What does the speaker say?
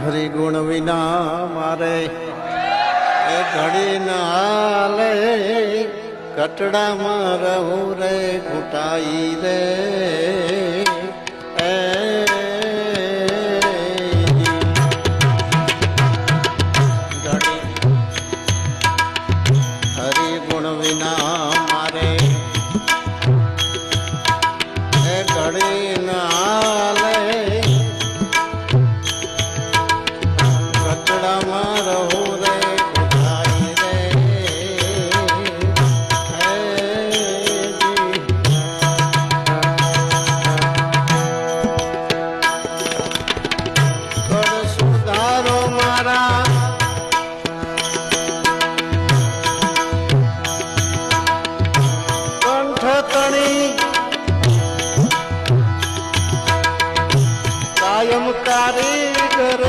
હરિગુણ વિના મારે એ ઘડી ના હાલે, કટડામાં રહું રે ઘૂંટાઈ રે હરિગુણ વિના મારે એ ઘડી ના હાલે, કટડામાં રહું રે ઘૂંટાઈ રે કર સુધારો મારા કંઠતણી કાયમ કારીગર